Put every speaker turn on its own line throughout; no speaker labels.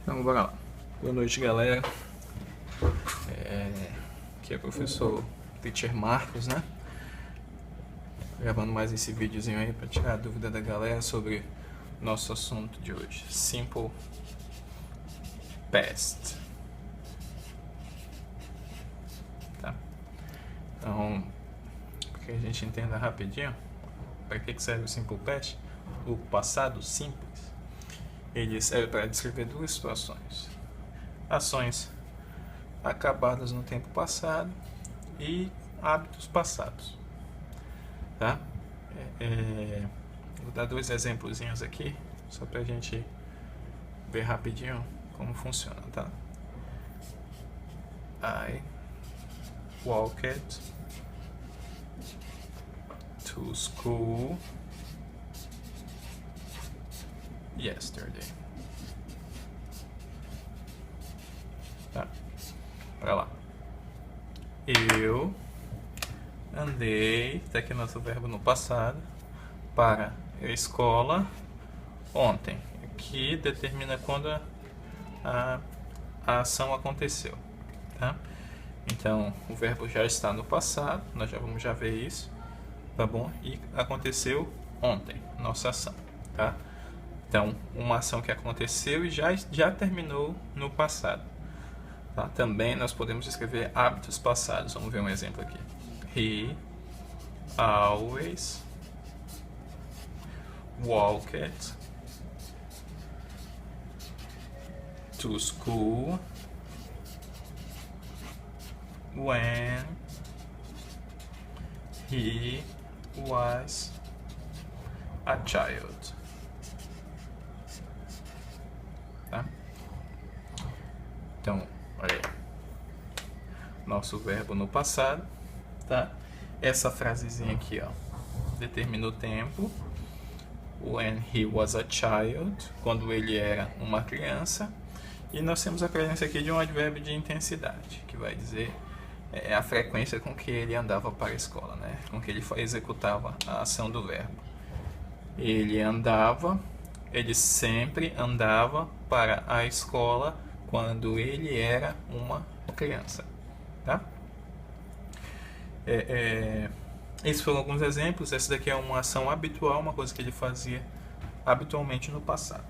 Então, bora lá. Boa noite, galera. Aqui é o professor Teacher Marcos, né? Gravando mais esse videozinho aí para tirar a dúvida da galera sobre nosso assunto de hoje. Simple Past. Tá? Então, para que a gente entenda rapidinho, para que serve o Simple Past? O passado simples. Ele serve para descrever duas situações: ações acabadas no tempo passado e hábitos passados, tá? Vou dar dois exemplozinhos aqui, só pra gente ver rapidinho como funciona, tá? I walked to school yesterday. Tá? Pra lá. Eu andei, tá aqui nosso verbo no passado, para a escola ontem, que determina quando a ação aconteceu, tá? Então, o verbo já está no passado, nós já vamos ver isso, tá bom? E aconteceu ontem, nossa ação, tá? Então, uma ação que aconteceu e já terminou no passado. Tá? Também nós podemos escrever hábitos passados. Vamos ver um exemplo aqui. He always walked to school when he was a child. Tá? Então, olha aí. Nosso verbo no passado, tá? Essa frasezinha aqui, ó, determina o tempo. When he was a child, quando ele era uma criança. E nós temos a presença aqui de um advérbio de intensidade, que vai dizer a frequência com que ele andava para a escola, né? Com que ele executava a ação do verbo. Ele andava, ele sempre andava para a escola quando ele era uma criança, tá? Esses foram alguns exemplos. Essa daqui é uma ação habitual, uma coisa que ele fazia habitualmente no passado.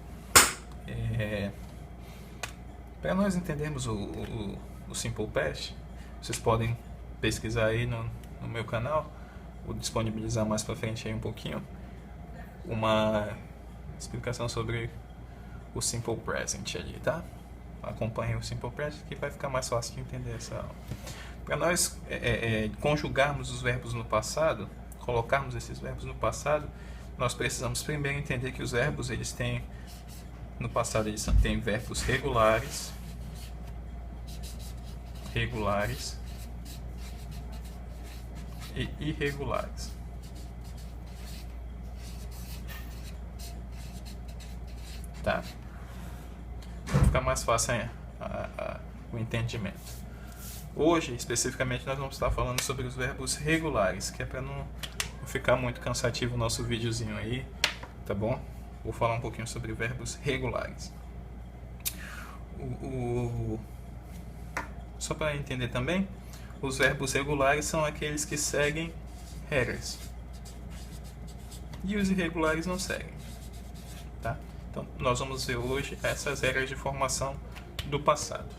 Para nós entendermos o Simple Past, vocês podem pesquisar aí no meu canal, vou disponibilizar mais para frente aí um pouquinho, uma explicação sobre o Simple Present ali, tá? Acompanhem o Simple Present que vai ficar mais fácil de entender essa aula. Para nós conjugarmos os verbos no passado, colocarmos esses verbos no passado, nós precisamos primeiro entender que os verbos, eles têm, no passado, eles têm verbos regulares e irregulares. Tá? Vai ficar mais fácil o entendimento. Hoje, especificamente, nós vamos estar falando sobre os verbos regulares, que é para não ficar muito cansativo o nosso videozinho aí, tá bom? Vou falar um pouquinho sobre verbos regulares. Só para entender também, os verbos regulares são aqueles que seguem regras. E os irregulares não seguem, tá? Então, nós vamos ver hoje essas regras de formação do passado.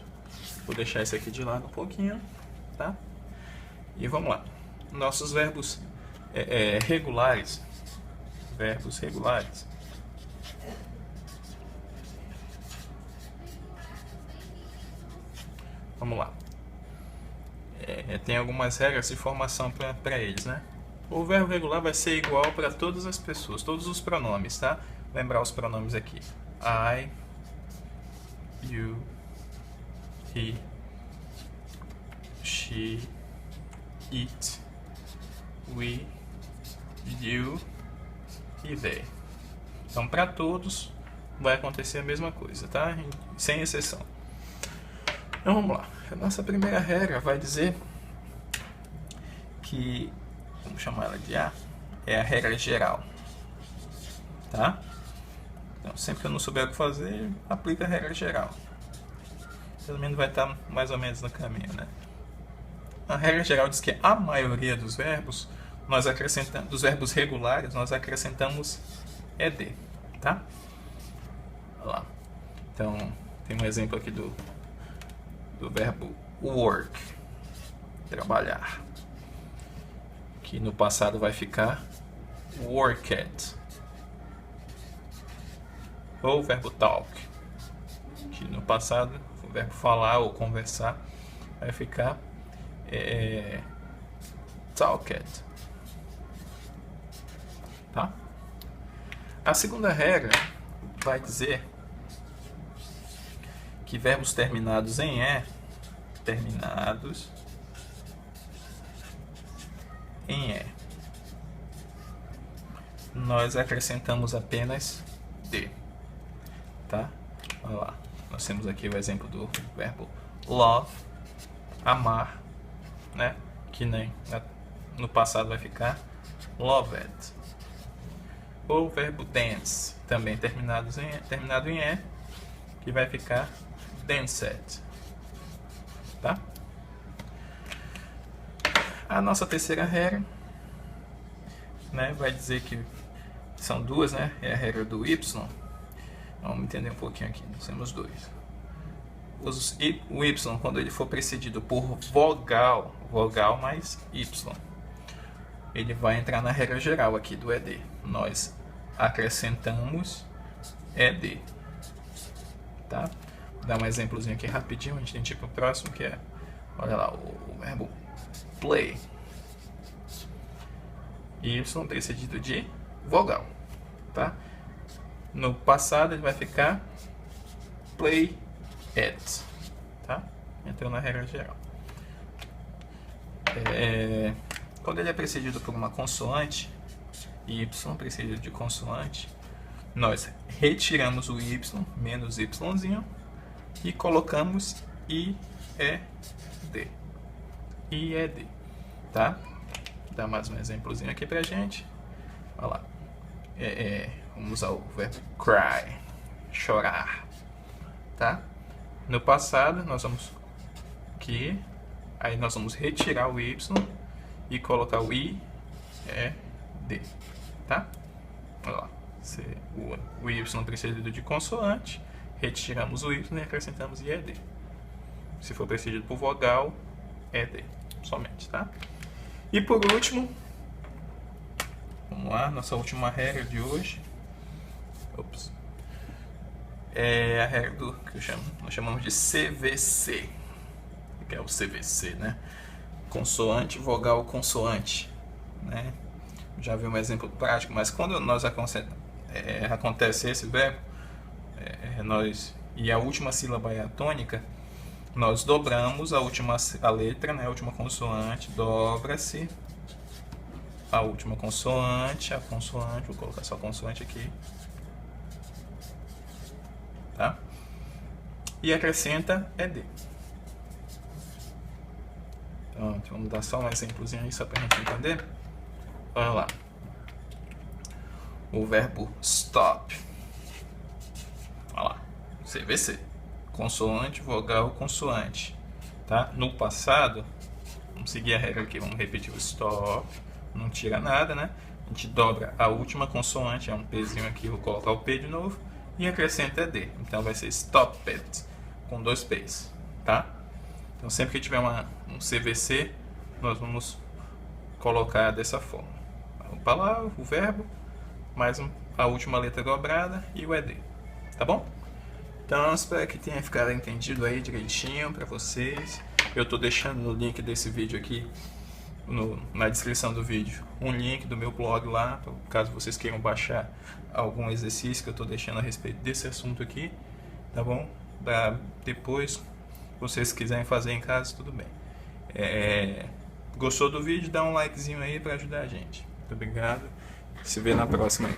Vou deixar esse aqui de lado um pouquinho, tá? E vamos lá. Nossos verbos regulares. Verbos regulares. Vamos lá. Tem algumas regras de formação para eles, né? O verbo regular vai ser igual para todas as pessoas, todos os pronomes, tá? Lembrar os pronomes aqui. I, you, he, she, it, we, you e they. Então, para todos vai acontecer a mesma coisa, tá? Sem exceção. Então, vamos lá. A nossa primeira regra vai dizer que, vamos chamar ela de A, é a regra geral, tá? Então, sempre que eu não souber o que fazer, aplica a regra geral. Pelo menos vai estar mais ou menos no caminho, né? A regra geral diz que a maioria dos verbos, nós acrescentamos, dos verbos regulares, nós acrescentamos ed, tá? Olha lá. Então, tem um exemplo aqui do verbo work, trabalhar, que no passado vai ficar worked. Ou o verbo talk, que no passado o verbo falar ou conversar vai ficar talked, tá? A segunda regra vai dizer que verbos terminados em e, nós acrescentamos apenas d, tá? Olha lá, nós temos aqui o exemplo do verbo love, amar, né? Que nem no passado vai ficar loved. Ou o verbo dance, também terminado em e, que vai ficar danced, tá? A nossa terceira regra, né, vai dizer que são duas, né? É a regra do y. Vamos entender um pouquinho aqui. Nós temos dois. O y, quando ele for precedido por vogal mais y, ele vai entrar na regra geral aqui do ed. Nós acrescentamos ed, tá? Vou dar um exemplozinho aqui rapidinho, a gente tem tipo o próximo, que é, olha lá, o verbo play. Y precedido de vogal, tá? No passado ele vai ficar play it, tá? Entrou na regra geral. Quando ele é precedido por uma consoante, y precedido de consoante, nós retiramos o y, menos yzinho, e colocamos ied, tá? Vou dar mais um exemplozinho aqui pra gente. Olha lá. Vamos usar o verbo cry, chorar, tá? No passado nós vamos aqui, aí nós vamos retirar o y e colocar o ied, tá? Olha lá. O y precedido de consoante, retiramos o y e acrescentamos ied. Se for precedido por vogal, ed somente, tá? E por último, vamos lá, nossa última regra de hoje. É a regra do que nós chamamos de CVC, que é o CVC, né? Consoante, vogal, consoante, né? Já vi um exemplo prático, mas quando acontece esse verbo, e a última sílaba é a tônica, nós dobramos a letra, né? A última consoante, dobra-se a última consoante, vou colocar só a consoante aqui, tá? E acrescenta ed. Então, vamos dar só um exemplozinho aí, só pra gente entender. Olha lá. O verbo stop. Olha lá. CVC. Consoante, vogal, consoante. Tá? No passado, vamos seguir a regra aqui, vamos repetir o stop. Não tira nada, né? A gente dobra a última consoante, é um Pzinho aqui, vou colocar o P de novo, e acrescenta ed. Então vai ser stopped, com 2 P's, tá? Então sempre que tiver um CVC, nós vamos colocar dessa forma. A palavra, o verbo, mais a última letra dobrada e o ed, tá bom? Então espero que tenha ficado entendido aí direitinho para vocês. Eu tô deixando no link desse vídeo aqui, na descrição do vídeo, um link do meu blog lá, caso vocês queiram baixar algum exercício que eu estou deixando a respeito desse assunto aqui, tá bom? Depois, se vocês quiserem fazer em casa, tudo bem. Gostou do vídeo? Dá um likezinho aí para ajudar a gente. Muito obrigado. Se vê na próxima aí.